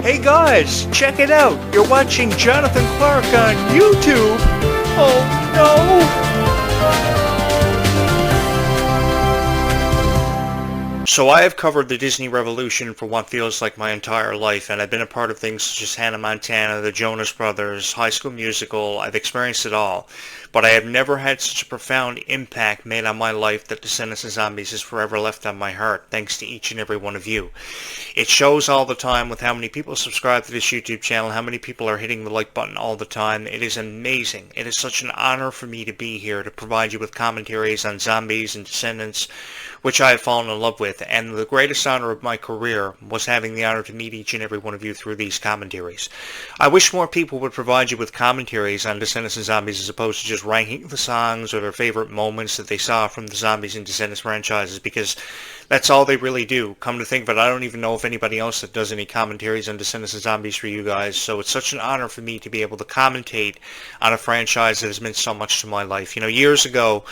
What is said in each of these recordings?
Hey guys, check it out. You're watching Jonathan Clarke on YouTube. Oh no! So I have covered the Disney Revolution for what feels like my entire life, and I've been a part of things such as Hannah Montana, the Jonas Brothers, High School Musical. I've experienced it all. But I have never had such a profound impact made on my life that Descendants and Zombies is forever left on my heart, thanks to each and every one of you. It shows all the time with how many people subscribe to this YouTube channel, how many people are hitting the like button all the time. It is amazing. It is such an honor for me to be here to provide you with commentaries on Zombies and Descendants, which I have fallen in love with, and the greatest honor of my career was having the honor to meet each and every one of you through these commentaries. I wish more people would provide you with commentaries on Descendants and Zombies as opposed to just ranking the songs or their favorite moments that they saw from the Zombies and Descendants franchises, because that's all they really do. Come to think of it, I don't even know if anybody else that does any commentaries on Descendants and Zombies for you guys, so it's such an honor for me to be able to commentate on a franchise that has meant so much to my life. You know, years ago,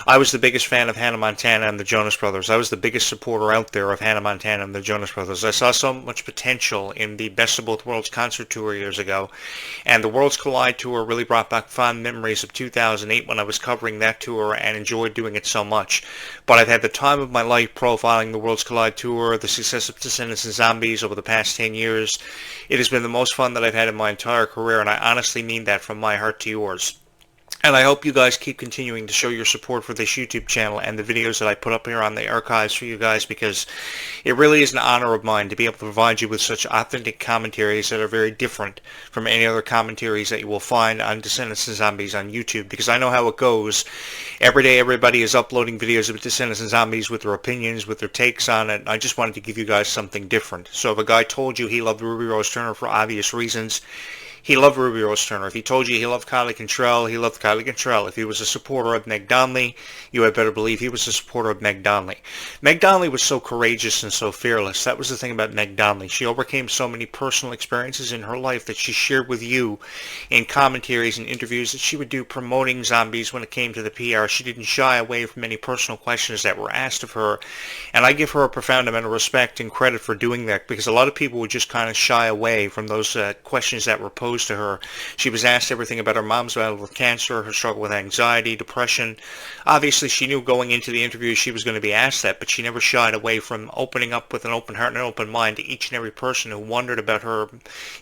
I was the biggest fan of Hannah Montana and the Jonas Brothers. I was the biggest supporter out there of Hannah Montana and the Jonas Brothers. I saw so much potential in the Best of Both Worlds concert tour years ago, and the Worlds Collide tour really brought back fond memories of 2008 when I was covering that tour and enjoyed doing it so much. But I've had the time of my life profiling the Worlds Collide tour, the success of Descendants and Zombies over the past 10 years. It has been the most fun that I've had in my entire career, and I honestly mean that from my heart to yours. And I hope you guys keep continuing to show your support for this YouTube channel and the videos that I put up here on the archives for you guys, because it really is an honor of mine to be able to provide you with such authentic commentaries that are very different from any other commentaries that you will find on Descendants and Zombies on YouTube, because I know how it goes. Every day everybody is uploading videos of Descendants and Zombies with their opinions, with their takes on it. I just wanted to give you guys something different. So if a guy told you he loved Ruby Rose Turner for obvious reasons, he loved Ruby Rose Turner. If he told you he loved Kylie Cantrell, he loved Kylie Cantrell. If he was a supporter of Meg Donnelly, you had better believe he was a supporter of Meg Donnelly. Meg Donnelly was so courageous and so fearless. That was the thing about Meg Donnelly. She overcame so many personal experiences in her life that she shared with you in commentaries and interviews that she would do promoting Zombies when it came to the PR. She didn't shy away from any personal questions that were asked of her. And I give her a profound amount of respect and credit for doing that, because a lot of people would just kind of shy away from those questions that were posed to her. She was asked everything about her mom's battle with cancer, her struggle with anxiety, depression. Obviously, she knew going into the interview she was going to be asked that, but she never shied away from opening up with an open heart and an open mind to each and every person who wondered about her,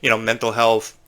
mental health,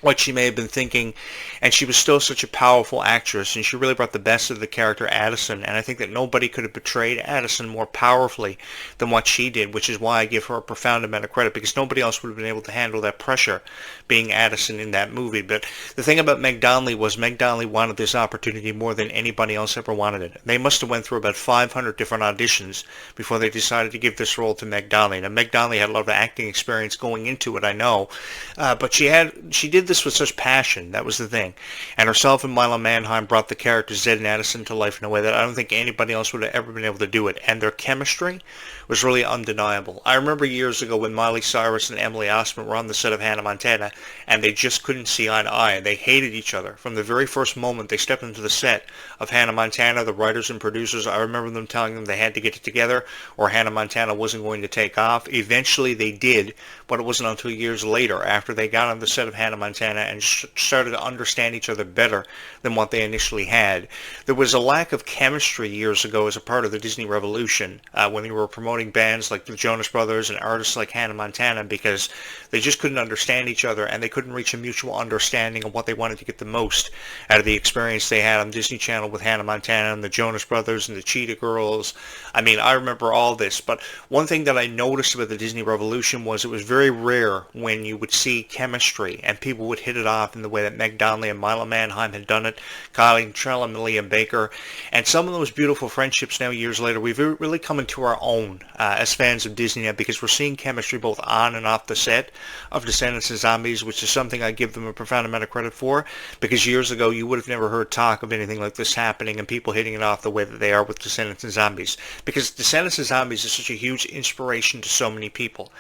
what she may have been thinking. And she was still such a powerful actress, and she really brought the best of the character Addison, and I think that nobody could have portrayed Addison more powerfully than what she did, which is why I give her a profound amount of credit, because nobody else would have been able to handle that pressure being Addison in that movie. But the thing about Meg Donnelly was Meg Donnelly wanted this opportunity more than anybody else ever wanted it. They must have went through about 500 different auditions before they decided to give this role to Meg Donnelly. Now, Meg Donnelly had a lot of acting experience going into it, I know, but she did this with such passion. That was the thing. And herself and Milo Manheim brought the characters Zed and Addison to life in a way that I don't think anybody else would have ever been able to do it. And their chemistry was really undeniable. I remember years ago when Miley Cyrus and Emily Osment were on the set of Hannah Montana, and they just couldn't see eye to eye. They hated each other. From the very first moment they stepped into the set of Hannah Montana, the writers and producers, I remember them telling them they had to get it together or Hannah Montana wasn't going to take off. Eventually they did, but it wasn't until years later, after they got on the set of Hannah Montana and started to understand each other better than what they initially had. There was a lack of chemistry years ago as a part of the Disney Revolution when they were promoting bands like the Jonas Brothers and artists like Hannah Montana, because they just couldn't understand each other and they couldn't reach a mutual understanding of what they wanted to get the most out of the experience they had on Disney Channel with Hannah Montana and the Jonas Brothers and the Cheetah Girls. I mean, I remember all this, but one thing that I noticed about the Disney Revolution was it was very rare when you would see chemistry and people would hit it off in the way that Meg Donnelly and Milo Manheim had done it, Kylie Cantrell and Liam Baker, and some of those beautiful friendships now years later, we've really come into our own as fans of Disney now, because we're seeing chemistry both on and off the set of Descendants and Zombies, which is something I give them a profound amount of credit for, because years ago you would have never heard talk of anything like this happening and people hitting it off the way that they are with Descendants and Zombies, because Descendants and Zombies is such a huge inspiration to so many people.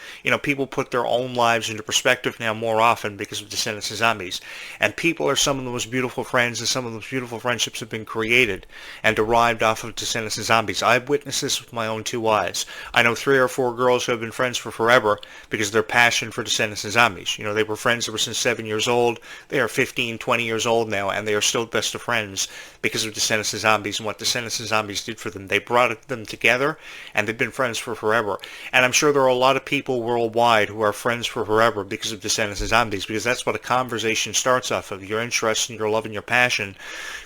People put their own lives into perspective now more often because of Descendants Descendants of Zombies. And people are some of the most beautiful friends, and some of those beautiful friendships have been created and derived off of Descendants of Zombies. I've witnessed this with my own two eyes. I know 3 or 4 girls who have been friends for forever because of their passion for Descendants of Zombies. You know, they were friends ever since 7 years old. They are 15, 20 years old now, and they are still best of friends because of Descendants of Zombies and what Descendants of Zombies did for them. They brought them together, and they've been friends for forever. And I'm sure there are a lot of people worldwide who are friends for forever because of Descendants of Zombies, because that's what a conversation starts off of, your interest and your love and your passion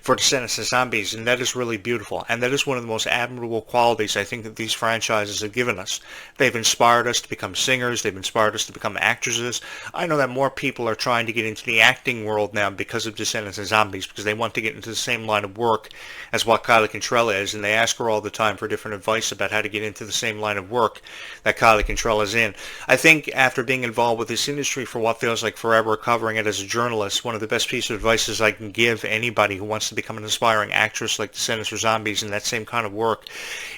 for Descendants of Zombies, and that is really beautiful. And that is one of the most admirable qualities I think that these franchises have given us. They've inspired us to become singers. They've inspired us to become actresses. I know that more people are trying to get into the acting world now because of Descendants of Zombies, because they want to get into the same line of work as what Kylie Cantrell is, and they ask her all the time for different advice about how to get into the same line of work that Kylie Cantrell is in. I think after being involved with this industry for what feels like forever, covering it as a journalist, one of the best pieces of advice I can give anybody who wants to become an aspiring actress like Descendants of Zombies in that same kind of work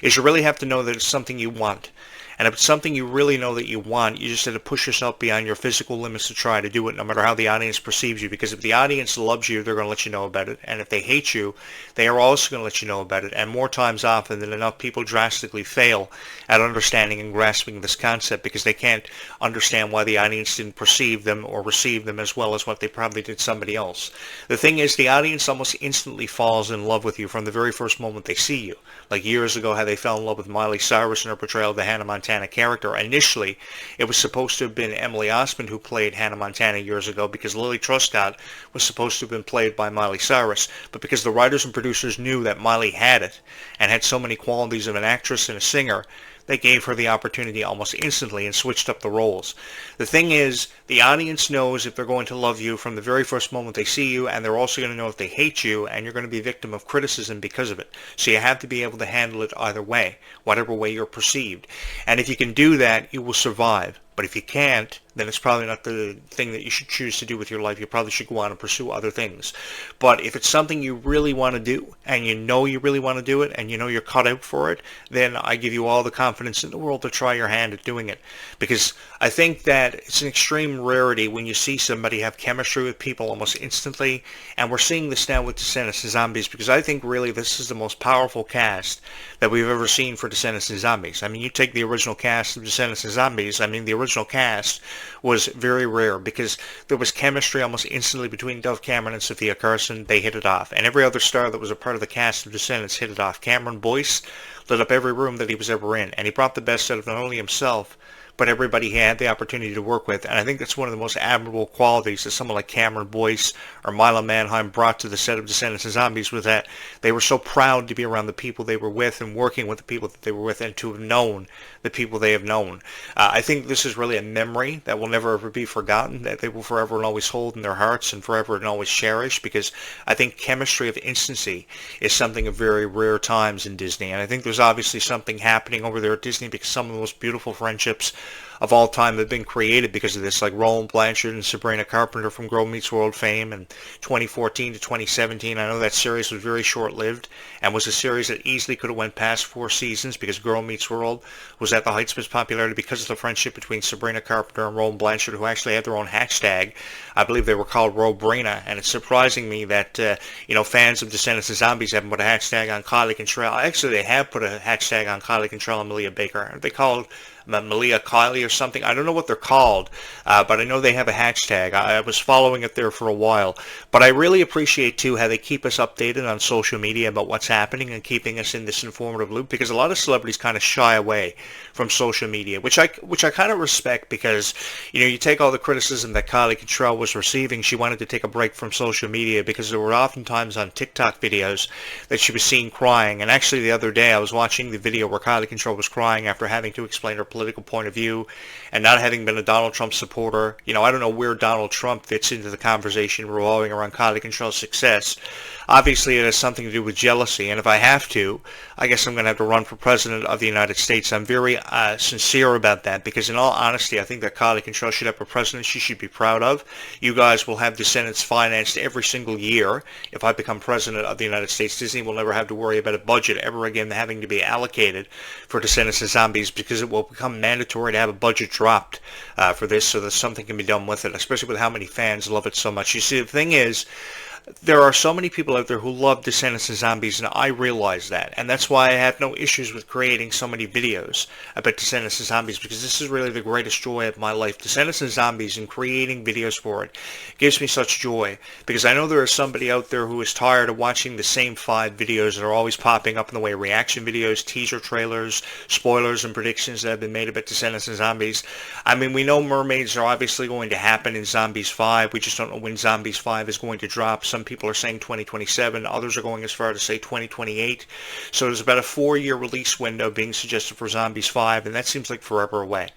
is you really have to know that it's something you want. And if it's something you really know that you want, you just have to push yourself beyond your physical limits to try to do it, no matter how the audience perceives you. Because if the audience loves you, they're going to let you know about it. And if they hate you, they are also going to let you know about it. And more times often than enough, people drastically fail at understanding and grasping this concept because they can't understand why the audience didn't perceive them or receive them as well as what they probably did somebody else. The thing is, the audience almost instantly falls in love with you from the very first moment they see you. Like years ago, how they fell in love with Miley Cyrus and her portrayal of the Hannah Montana character. Initially, it was supposed to have been Emily Osment who played Hannah Montana years ago because Lily Truscott was supposed to have been played by Miley Cyrus. But because the writers and producers knew that Miley had it and had so many qualities of an actress and a singer, they gave her the opportunity almost instantly and switched up the roles. The thing is, the audience knows if they're going to love you from the very first moment they see you, and they're also going to know if they hate you, and you're going to be a victim of criticism because of it. So you have to be able to handle it either way, whatever way you're perceived. And if you can do that, you will survive. But if you can't, then it's probably not the thing that you should choose to do with your life. You probably should go on and pursue other things. But if it's something you really want to do, and you know you really want to do it, and you know you're cut out for it, then I give you all the confidence in the world to try your hand at doing it. Because I think that it's an extreme rarity when you see somebody have chemistry with people almost instantly, and we're seeing this now with Descendants of Zombies, because I think really this is the most powerful cast that we've ever seen for Descendants of Zombies. I mean, you take the original cast of Descendants of Zombies, I mean, the original cast was very rare because there was chemistry almost instantly between Dove Cameron and Sophia Carson. They hit it off. And every other star that was a part of the cast of Descendants hit it off. Cameron Boyce lit up every room that he was ever in. And he brought the best out of not only himself, but everybody he had the opportunity to work with. And I think that's one of the most admirable qualities that someone like Cameron Boyce or Mila Manheim brought to the set of Descendants of Zombies was that they were so proud to be around the people they were with and working with the people that they were with and to have known the people they have known. I think this is really a memory that will never ever be forgotten, that they will forever and always hold in their hearts and forever and always cherish, because I think chemistry of instancy is something of very rare times in Disney. And I think there's obviously something happening over there at Disney because some of the most beautiful friendships of all time have been created because of this, like Roland Blanchard and Sabrina Carpenter from Girl Meets World fame in 2014 to 2017. I know that series was very short-lived and was a series that easily could have went past 4 seasons because Girl Meets World was at the heights of its popularity because of the friendship between Sabrina Carpenter and Roland Blanchard, who actually had their own hashtag. I believe they were called Robrina, and it's surprising me that fans of Descendants of Zombies haven't put a hashtag on Kylie Cantrell. Actually, they have put a hashtag on Kylie Cantrell and Malia Baker. They called Malia Kylie or something. I don't know what they're called, but I know they have a hashtag. I was following it there for a while. But I really appreciate, too, how they keep us updated on social media about what's happening and keeping us in this informative loop, because a lot of celebrities kind of shy away from social media, which I kind of respect, because, you take all the criticism that Kylie Cantrell was receiving. She wanted to take a break from social media because there were oftentimes on TikTok videos that she was seen crying. And actually the other day I was watching the video where Kylie Cantrell was crying after having to explain her political point of view and not having been a Donald Trump supporter. I don't know where Donald Trump fits into the conversation revolving around Kylie Cantrell's success. Obviously, it has something to do with jealousy, and if I have to, I guess I'm going to have to run for President of the United States. I'm very sincere about that, because in all honesty, I think that Kylie Cantrell should have a president she should be proud of. You guys will have Descendants financed every single year. If I become President of the United States, Disney will never have to worry about a budget ever again having to be allocated for Descendants of Zombies, because it will become mandatory to have a budget dropped for this so that something can be done with it, especially with how many fans love it so much. You see, the thing is, there are so many people out there who love Descendants and Zombies, and I realize that. And that's why I have no issues with creating so many videos about Descendants and Zombies, because this is really the greatest joy of my life. Descendants and Zombies, and creating videos for it gives me such joy, because I know there is somebody out there who is tired of watching the same 5 videos that are always popping up in the way of reaction videos, teaser trailers, spoilers, and predictions that have been made about Descendants and Zombies. I mean, we know mermaids are obviously going to happen in Zombies 5. We just don't know when Zombies 5 is going to drop. Some people are saying 2027. Others are going as far to say 2028. So there's about a 4-year release window being suggested for Zombies 5, and that seems like forever away.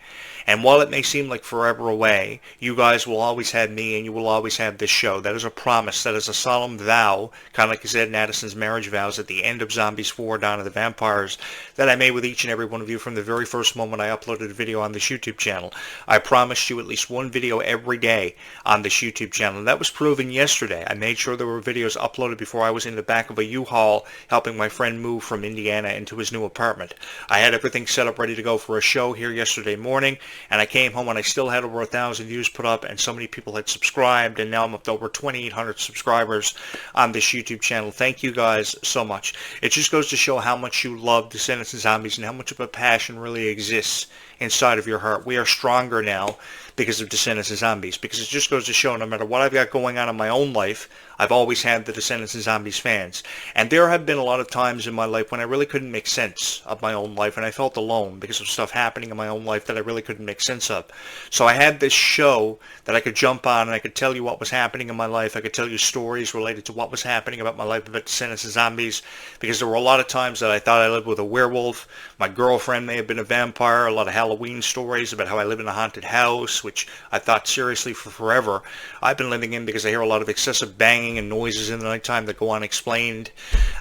And while it may seem like forever away, you guys will always have me, and you will always have this show. That is a promise. That is a solemn vow, kind of like Zed and Addison's marriage vows at the end of Zombies 4, Dawn of the Vampires, that I made with each and every one of you from the very first moment I uploaded a video on this YouTube channel. I promised you at least one video every day on this YouTube channel, and that was proven yesterday. I made sure there were videos uploaded before I was in the back of a U-Haul helping my friend move from Indiana into his new apartment. I had everything set up ready to go for a show here yesterday morning, and I came home and I still had over 1,000 views put up, and so many people had subscribed, and now I'm up to over 2,800 subscribers on this YouTube channel. Thank you guys so much. It just goes to show how much you love Descendants and Zombies and how much of a passion really exists inside of your heart. We are stronger now because of Descendants and Zombies, because it just goes to show no matter what I've got going on in my own life, I've always had the Descendants and Zombies fans. And there have been a lot of times in my life when I really couldn't make sense of my own life, and I felt alone because of stuff happening in my own life that I really couldn't make sense of. So I had this show that I could jump on, and I could tell you what was happening in my life. I could tell you stories related to what was happening about my life about Descendants and Zombies, because there were a lot of times that I thought I lived with a werewolf. My girlfriend may have been a vampire. A lot of Halloween stories about how I live in a haunted house, which I thought seriously for forever I've been living in, because I hear a lot of excessive banging and noises in the nighttime that go unexplained.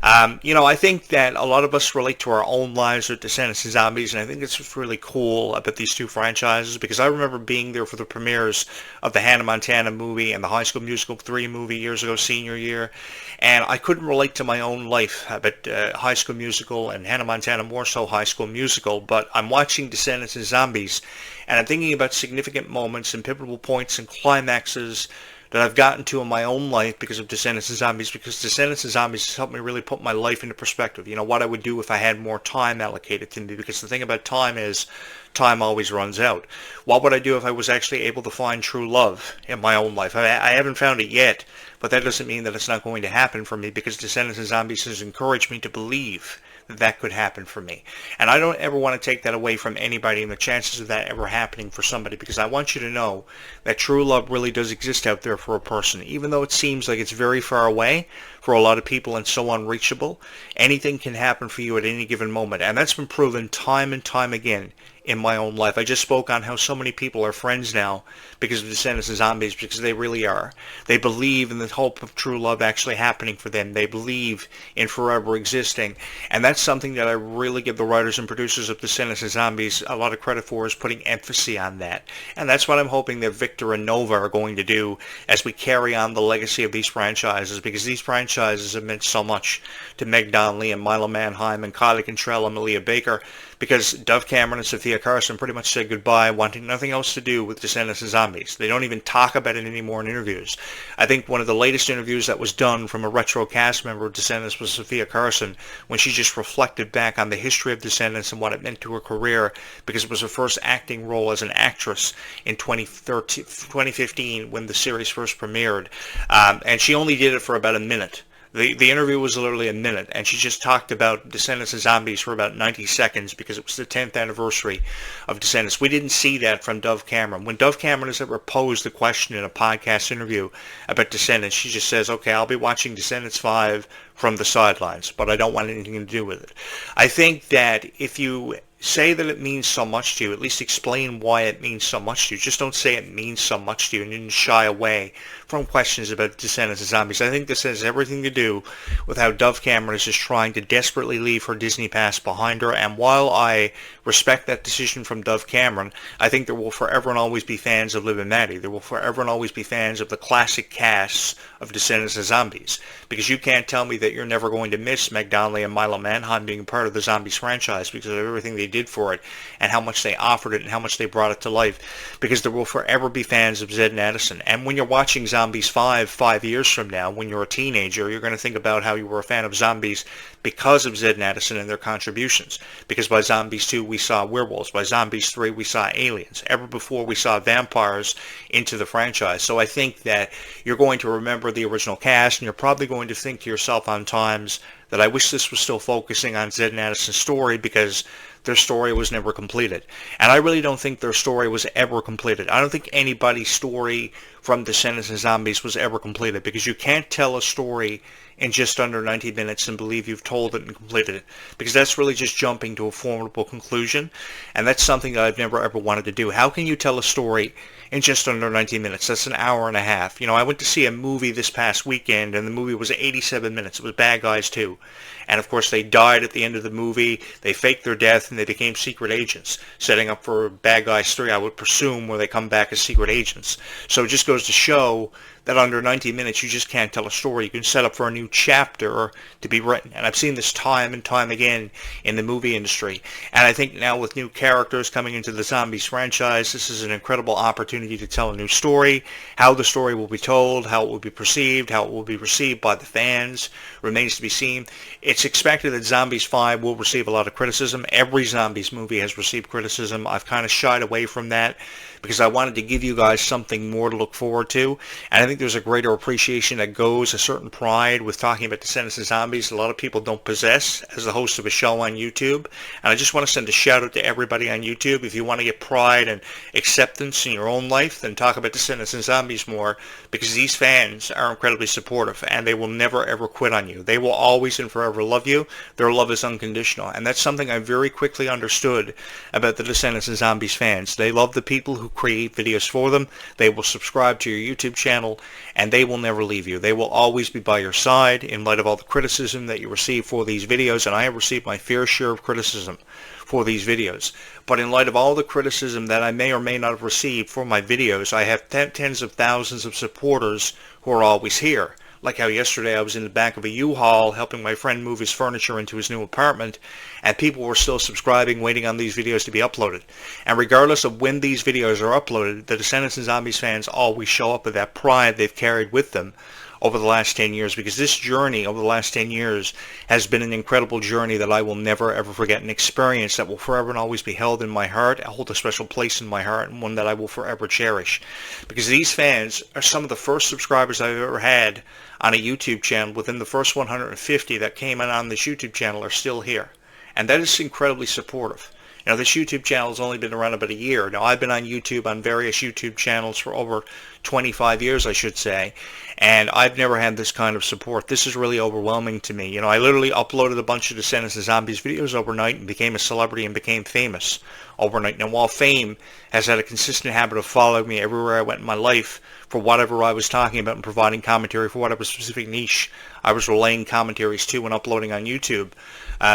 I think that a lot of us relate to our own lives with Descendants and Zombies, and I think it's what's really cool about these two franchises, because I remember being there for the premieres of the Hannah Montana movie and the High School Musical 3 movie years ago, senior year, and I couldn't relate to my own life about High School Musical and Hannah Montana, more so High School Musical, but I'm watching Descendants and Zombies, and I'm thinking about significant moments and pivotal points and climaxes that I've gotten to in my own life because of Descendants and Zombies, because Descendants and Zombies has helped me really put my life into perspective. You know, what I would do if I had more time allocated to me, because the thing about time is time always runs out. What would I do if I was actually able to find true love in my own life? I haven't found it yet, but that doesn't mean that it's not going to happen for me, because Descendants and Zombies has encouraged me to believe that could happen for me. And I don't ever want to take that away from anybody and the chances of that ever happening for somebody, because I want you to know that true love really does exist out there for a person. Even though it seems like it's very far away for a lot of people and so unreachable, anything can happen for you at any given moment. And that's been proven time and time again in my own life. I just spoke on how so many people are friends now because of Descendants and Zombies, because they really are. They believe in the hope of true love actually happening for them. They believe in forever existing. And that's something that I really give the writers and producers of Descendants and Zombies a lot of credit for, is putting emphasis on that. And that's what I'm hoping that Victor and Nova are going to do as we carry on the legacy of these franchises, because these franchises have meant so much to Meg Donnelly and Milo Manheim and Kylie Cantrell and Malia Baker, because Dove Cameron and Sophia Carson pretty much said goodbye, wanting nothing else to do with Descendants and Zombies. They don't even talk about it anymore in interviews. I think one of the latest interviews that was done from a retro cast member of Descendants was Sophia Carson, when she just reflected back on the history of Descendants and what it meant to her career, because it was her first acting role as an actress in 2015 when the series first premiered. And she only did it for about a minute. The interview was literally a minute, and she just talked about Descendants and Zombies for about 90 seconds because it was the 10th anniversary of Descendants. We didn't see that from Dove Cameron. When Dove Cameron has ever posed the question in a podcast interview about Descendants, she just says, okay, I'll be watching Descendants 5 from the sidelines, but I don't want anything to do with it. I think that if you say that it means so much to you, at least explain why it means so much to you. Just don't say it means so much to you and then shy away from questions about Descendants and Zombies. I think this has everything to do with how Dove Cameron is just trying to desperately leave her Disney past behind her. And while I respect that decision from Dove Cameron, I think there will forever and always be fans of Liv and Maddie. There will forever and always be fans of the classic casts of Descendants and Zombies. Because you can't tell me that you're never going to miss Meg Donnelly and Milo Manheim being part of the Zombies franchise because of everything they did for it, and how much they offered it, and how much they brought it to life, because there will forever be fans of Zed and Addison. And when you're watching Zombies 5 years from now, when you're a teenager, you're going to think about how you were a fan of Zombies because of Zed and Addison and their contributions. Because by Zombies 2 we saw werewolves, by Zombies 3 we saw aliens, ever before we saw vampires into the franchise. So I think that you're going to remember the original cast, and you're probably going to think to yourself on times that I wish this was still focusing on Zed and Addison's story, because their story was never completed. And I really don't think their story was ever completed. I don't think anybody's story from Descendants and Zombies was ever completed, because you can't tell a story in just under 90 minutes and believe you've told it and completed it, because that's really just jumping to a formidable conclusion, and that's something that I've never ever wanted to do. How can you tell a story in just under 90 minutes? That's an hour and a half. You know, I went to see a movie this past weekend, and the movie was 87 minutes. It was Bad Guys 2. And of course they died at the end of the movie, they faked their death, and they became secret agents, setting up for Bad Guys 3, I would presume, where they come back as secret agents. So it just goes to show that under 90 minutes you just can't tell a story. You can set up for a new chapter to be written. And I've seen this time and time again in the movie industry. And I think now with new characters coming into the Zombies franchise, this is an incredible opportunity to tell a new story. How the story will be told, how it will be perceived, how it will be received by the fans remains to be seen. It's expected that Zombies 5 will receive a lot of criticism. Every Zombies movie has received criticism. I've kind of shied away from that because I wanted to give you guys something more to look forward to. And I think there's a greater appreciation that goes, a certain pride with talking about Descendants and Zombies a lot of people don't possess as the host of a show on YouTube. And I just want to send a shout out to everybody on YouTube. If you want to get pride and acceptance in your own life, then talk about Descendants and Zombies more, because these fans are incredibly supportive and they will never ever quit on you. They will always and forever love you. Their love is unconditional. And that's something I very quickly understood about the Descendants and Zombies fans. They love the people who create videos for them. They will subscribe to your YouTube channel, and they will never leave you. They will always be by your side in light of all the criticism that you receive for these videos, and I have received my fair share of criticism for these videos. But in light of all the criticism that I may or may not have received for my videos, I have tens of thousands of supporters who are always here. Like how yesterday I was in the back of a U-Haul helping my friend move his furniture into his new apartment, and people were still subscribing, waiting on these videos to be uploaded. And regardless of when these videos are uploaded, the Descendants and Zombies fans always show up with that pride they've carried with them over the last 10 years, because this journey over the last 10 years has been an incredible journey that I will never ever forget, an experience that will forever and always be held in my heart, hold a special place in my heart, and one that I will forever cherish. Because these fans are some of the first subscribers I've ever had on a YouTube channel. Within the first 150 that came in on this YouTube channel are still here. And that is incredibly supportive. Now, this YouTube channel has only been around about a year. Now, I've been on YouTube, on various YouTube channels for over 25 years, I should say, and I've never had this kind of support. This is really overwhelming to me. You know, I literally uploaded a bunch of Descendants and Zombies videos overnight and became a celebrity and became famous overnight. Now, while fame has had a consistent habit of following me everywhere I went in my life for whatever I was talking about and providing commentary for whatever specific niche I was relaying commentaries to and uploading on YouTube,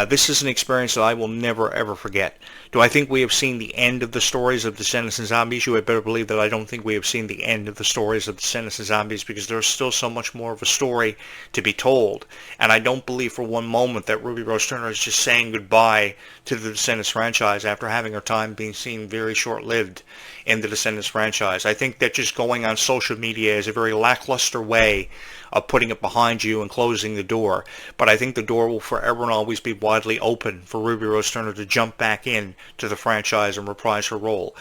this is an experience that I will never ever forget. Do I think we have seen the end of the stories of Descendants and Zombies? You had better believe that I don't think we have seen the end of the stories of Descendants and Zombies, because there's still so much more of a story to be told. And I don't believe for one moment that Ruby Rose Turner is just saying goodbye to the Descendants franchise after having her time being seen very short-lived in the Descendants franchise. I think that just going on social media is a very lackluster way of putting it behind you and closing the door. But I think the door will forever and always be widely open for Ruby Rose Turner to jump back in to the franchise and reprise her role.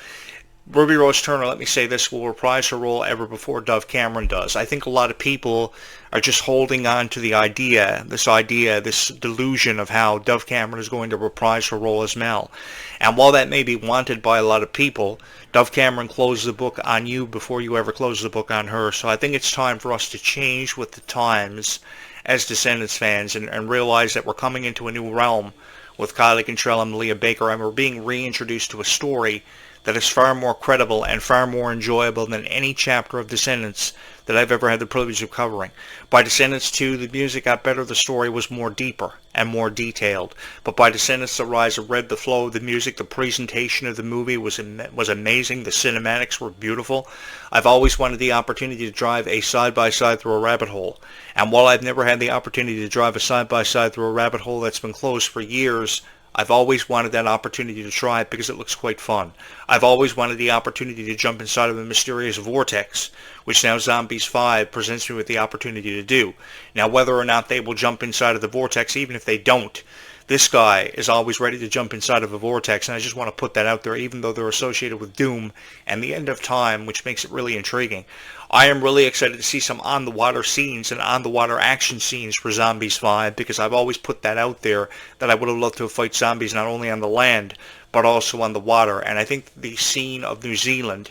Ruby Rose Turner, let me say this, will reprise her role ever before Dove Cameron does. I think a lot of people are just holding on to the idea, this delusion of how Dove Cameron is going to reprise her role as Mel. And while that may be wanted by a lot of people, Dove Cameron closed the book on you before you ever closed the book on her. So I think it's time for us to change with the times as Descendants fans and realize that we're coming into a new realm with Kylie Cantrell and Leah Baker, and we're being reintroduced to a story that is far more credible and far more enjoyable than any chapter of Descendants that I've ever had the privilege of covering. By Descendants 2, the music got better, the story was more deeper and more detailed. But by Descendants: The Rise of Red, the flow of the music, the presentation of the movie was amazing. The cinematics were beautiful. I've always wanted the opportunity to drive a side-by-side through a rabbit hole. And while I've never had the opportunity to drive a side-by-side through a rabbit hole that's been closed for years, I've always wanted that opportunity to try it because it looks quite fun. I've always wanted the opportunity to jump inside of a mysterious vortex, which now Zombies 5 presents me with the opportunity to do. Now, whether or not they will jump inside of the vortex, even if they don't, this guy is always ready to jump inside of a vortex, and I just want to put that out there, even though they're associated with Doom and the end of time, which makes it really intriguing. I am really excited to see some on-the-water scenes and on-the-water action scenes for Zombies 5, because I've always put that out there, that I would have loved to fight zombies not only on the land, but also on the water. And I think the scene of New Zealand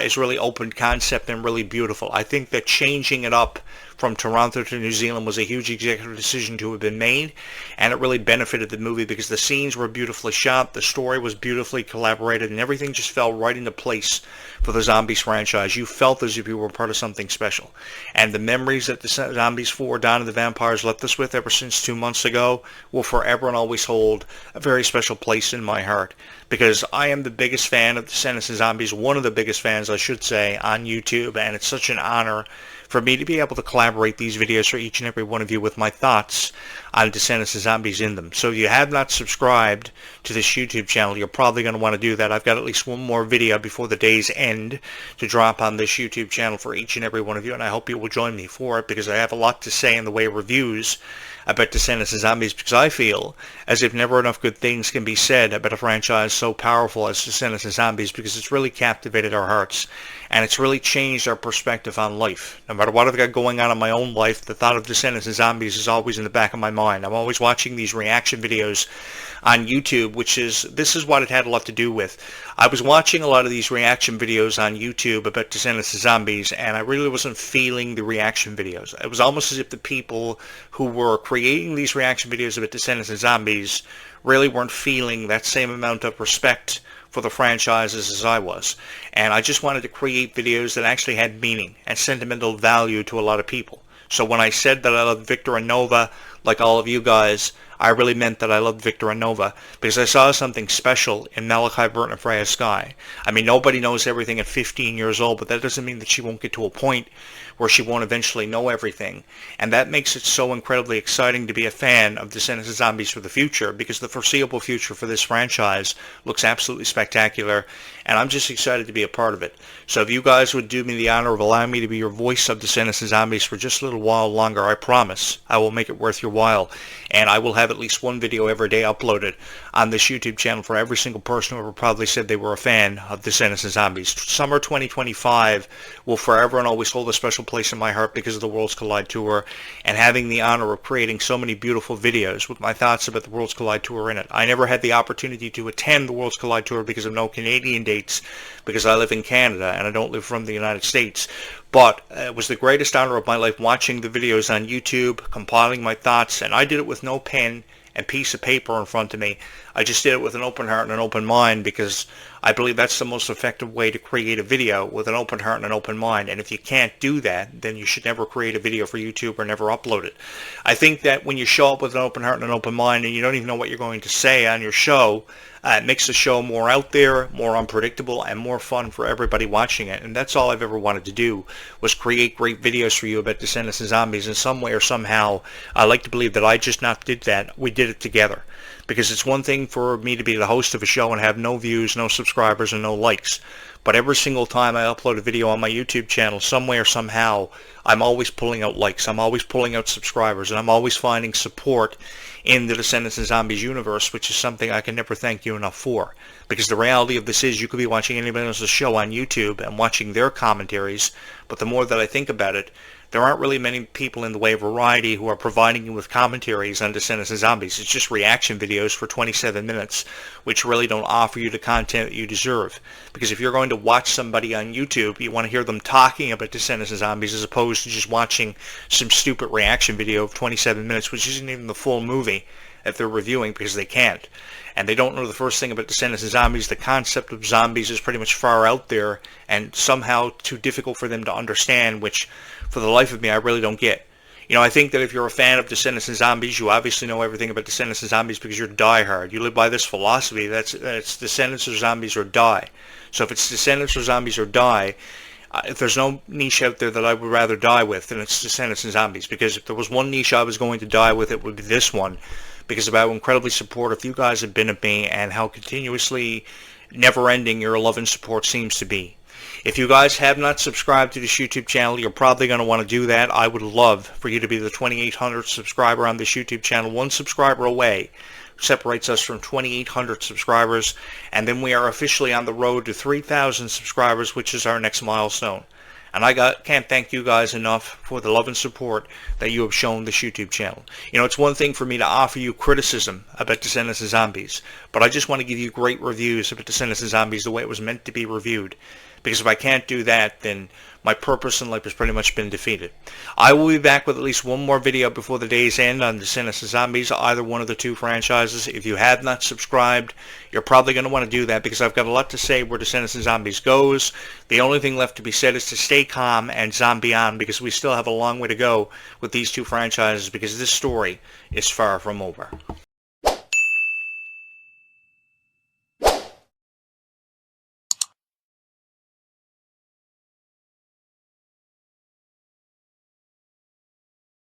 is really open concept and really beautiful. I think that changing it up from Toronto to New Zealand was a huge executive decision to have been made, and it really benefited the movie because the scenes were beautifully shot, the story was beautifully collaborated, and everything just fell right into place for the Zombies franchise. You felt as if you were part of something special. And the memories that the Zombies 4 Dawn of the Vampires left us with ever since 2 months ago will forever and always hold a very special place in my heart, because I am the biggest fan of Descendants of Zombies, one of the biggest fans, I should say, on YouTube, and it's such an honor for me to be able to collaborate these videos for each and every one of you with my thoughts on Descendants of Zombies in them. So if you have not subscribed to this YouTube channel, you're probably going to want to do that. I've got at least one more video before the day's end to drop on this YouTube channel for each and every one of you, and I hope you will join me for it, because I have a lot to say in the way of reviews about Descendants of Zombies, because I feel as if never enough good things can be said about a franchise so powerful as Descendants of Zombies, because it's really captivated our hearts, and it's really changed our perspective on life. No matter what I've got going on in my own life, the thought of Descendants of Zombies is always in the back of my mind. I'm always watching these reaction videos on YouTube, this is what it had a lot to do with. I was watching a lot of these reaction videos on YouTube about Descendants of Zombies, and I really wasn't feeling the reaction videos. It was almost as if the people who were creating these reaction videos about Descendants of Zombies really weren't feeling that same amount of respect for the franchises as I was. And I just wanted to create videos that actually had meaning and sentimental value to a lot of people. So when I said that I loved Victor and Nova, like all of you guys, I really meant that I loved Victor and Nova, because I saw something special in Malachi Burton and Freya Skye. I mean, nobody knows everything at 15 years old, but that doesn't mean that she won't get to a point where she won't eventually know everything. And that makes it so incredibly exciting to be a fan of Descendants of Zombies for the future, because the foreseeable future for this franchise looks absolutely spectacular, and I'm just excited to be a part of it. So if you guys would do me the honor of allowing me to be your voice of Descendants of Zombies for just a little while longer, I promise I will make it worth your while, and I will have at least one video every day uploaded on this YouTube channel for every single person who ever probably said they were a fan of Descendants of Zombies. Summer 2025 will forever and always hold a special place in my heart because of the Worlds Collide Tour, and having the honor of creating so many beautiful videos with my thoughts about the Worlds Collide Tour in it. I never had the opportunity to attend the Worlds Collide Tour because of no Canadian dates, because I live in Canada and I don't live from the United States. But it was the greatest honor of my life watching the videos on YouTube, compiling my thoughts, and I did it with no pen and piece of paper in front of me. I just did it with an open heart and an open mind, because I believe that's the most effective way to create a video, with an open heart and an open mind. And if you can't do that, then you should never create a video for YouTube or never upload it. I think that when you show up with an open heart and an open mind and you don't even know what you're going to say on your show, it makes the show more out there, more unpredictable, and more fun for everybody watching it. And that's all I've ever wanted to do, was create great videos for you about Descendants of Zombies. In some way or somehow, I like to believe that I just not did that. We did it together. Because it's one thing for me to be the host of a show and have no views, no subscribers, and no likes. But every single time I upload a video on my YouTube channel, some way or somehow, I'm always pulling out likes, I'm always pulling out subscribers, and I'm always finding support in the Descendants of Zombies universe, which is something I can never thank you enough for. Because the reality of this is, you could be watching anybody else's show on YouTube and watching their commentaries, but the more that I think about it, there aren't really many people in the way of variety who are providing you with commentaries on Descendants of Zombies. It's just reaction videos for 27 minutes, which really don't offer you the content that you deserve. Because if you're going to watch somebody on YouTube, you want to hear them talking about Descendants of Zombies as opposed to just watching some stupid reaction video of 27 minutes, which isn't even the full movie that they're reviewing, because they can't. And they don't know the first thing about Descendants of Zombies. The concept of zombies is pretty much far out there and somehow too difficult for them to understand, which for the life of me I really don't get. You know, I think that if you're a fan of Descendants of Zombies, you obviously know everything about Descendants of Zombies because you're diehard. You live by this philosophy that's Descendants of Zombies or die. So if it's Descendants of Zombies or die, if there's no niche out there that I would rather die with, then it's Descendants of Zombies. Because if there was one niche I was going to die with, it would be this one. because of how incredibly supportive you guys have been of me and how continuously never-ending your love and support seems to be. If you guys have not subscribed to this YouTube channel, you're probably going to want to do that. I would love for you to be the 2,800th subscriber on this YouTube channel. One subscriber away separates us from 2,800 subscribers, and then we are officially on the road to 3,000 subscribers, which is our next milestone. And I can't thank you guys enough for the love and support that you have shown this YouTube channel. You know, it's one thing for me to offer you criticism about Descendants of Zombies, but I just want to give you great reviews about Descendants of Zombies the way it was meant to be reviewed. Because if I can't do that, then my purpose in life has pretty much been defeated. I will be back with at least one more video before the day's end on Descendants of Zombies, either one of the two franchises. If you have not subscribed, you're probably going to want to do that because I've got a lot to say where Descendants of Zombies goes. The only thing left to be said is to stay calm and zombie on, because we still have a long way to go with these two franchises, because this story is far from over.